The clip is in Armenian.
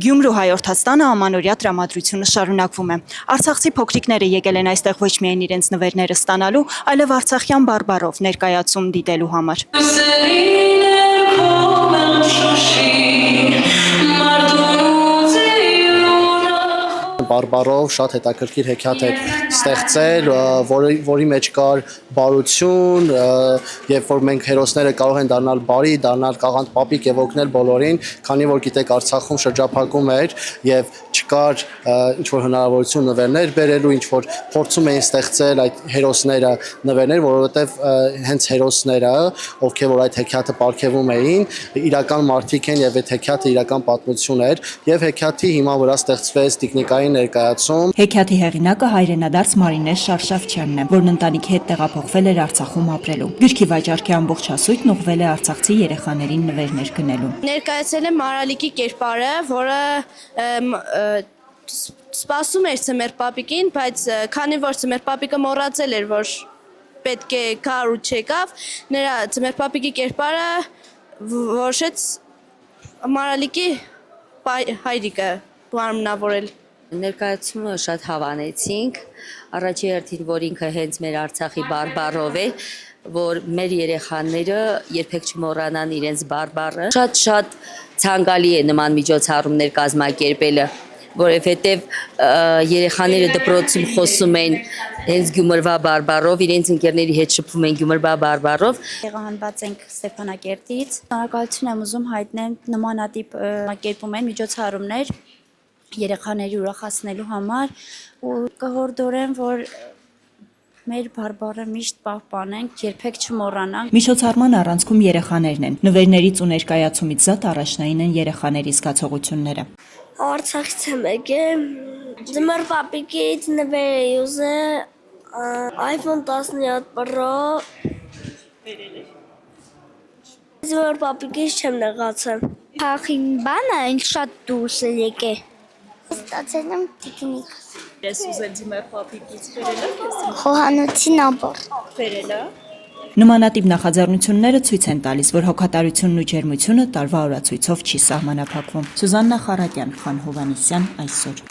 Գյումրու հայորդաստանը ամանորյա տրամադրությունը շարունակվում է։ Արցախցի փոքրիկները եկել են այստեղ ոչ միայն իրենց նվերները ստանալու, այլև արցախյան բարբառով ներկայացում դիտելու համար։ Բարբառով շատ հետաքրքիր հեքիաթ էր ստեղծել, որի մեջ կար բարություն, երբ որ մենք հերոսները կարող են դառնալ բարի, դառնալ կաղանդ պապիկ եւ օգնել բոլորին, քանի որ գիտեք Արցախում շրջափակում էր եւ չկար ինչ որ հնարավորություն նվերներ բերելու, ինչ որ փորձում էին ստեղծել այդ հերոսները նվերներ, որովհետեւ հենց հերոսները, ովքեր որ այդ հեքիաթը պարգևում էին, իրական մարդիկ են եւ այդ հեքիաթը իրական պատմություն էր եւ հեքիաթի հիման վրա ստեղծվեց տեխնիկային ներկայացում։ Հեքիաթի հեղինակը հայրենադարձ Մարինե Շարշավչյանն է, որն ընտանիքի հետ տեղափոխվել էր Արցախում ապրելու։ Գրքի վաճառքի ամբողջ հասույթն ուղղվել է արցախցի երեխաներին նվերներ գնելու։ Ներկայացել է Մարալիկի կերպարը, որը սպասում էր Ծմեր պապիկին, բայց քանի որ Ծմեր պապիկը մոռացել էր, որ պետք է գար ու չեկավ, նրա Ծմեր պապիկի կերպարը որոշեց Մարալիկի հայրիկը մարմնավորել։ Ներկայացումը շատ հավանեցինք, առաջի հերթին, որ ինքը հենց մեր Արցախի բարբառով է, որ մեր երեխաները երբեք չմոռանան իրենց բարբառը։ Շատ ցանկալի է նման միջոցառումներ կազմակերպելը, որովհետև երեխաները դպրոցում խոսում են հենց գյումրվա բարբառով, իրենց ընկերների հետ շփվում են գյումրվա բարբառով։ Եղանված ենք Ստեփանակերտից։ Շնորհակալություն եմ ուզում հայտնել նմանատիպ կերպում են միջոցառումներ երեխաների ուրախացնելու համար ու կհորդորեմ, որ մեր բարբառը միշտ պահպանենք, երբեք չմոռանանք։ Միջոցառման առանցքում երեխաներն են։ Նվերներից ու ներկայացումից զատ առաջնային են երեխաների զգացողությունները։ Արցախից եմ եկել, Ձմեռ պապիկից նվեր էի ուզել, iPhone 17 Pro։ Ձմեռ պապիկից չեմ նեղացել։ Փախին բանը ինձ շատ դուրս է եկել։ Ստացել եմ տիկնիկ։ Ես ուզել Ձմեռ պապիկից բերել ես։ Խոհանոցի նաբոր։ Բերել է։ Նմանատիպ նախաձեռնությունները ցույց են տալիս, որ հոգատարությունն ու ջերմությունը տարվա օրացույցով չի սահմանափակվում։ Սուզաննա Խարատյան, Խան Հովհաննիսյան, այսօր։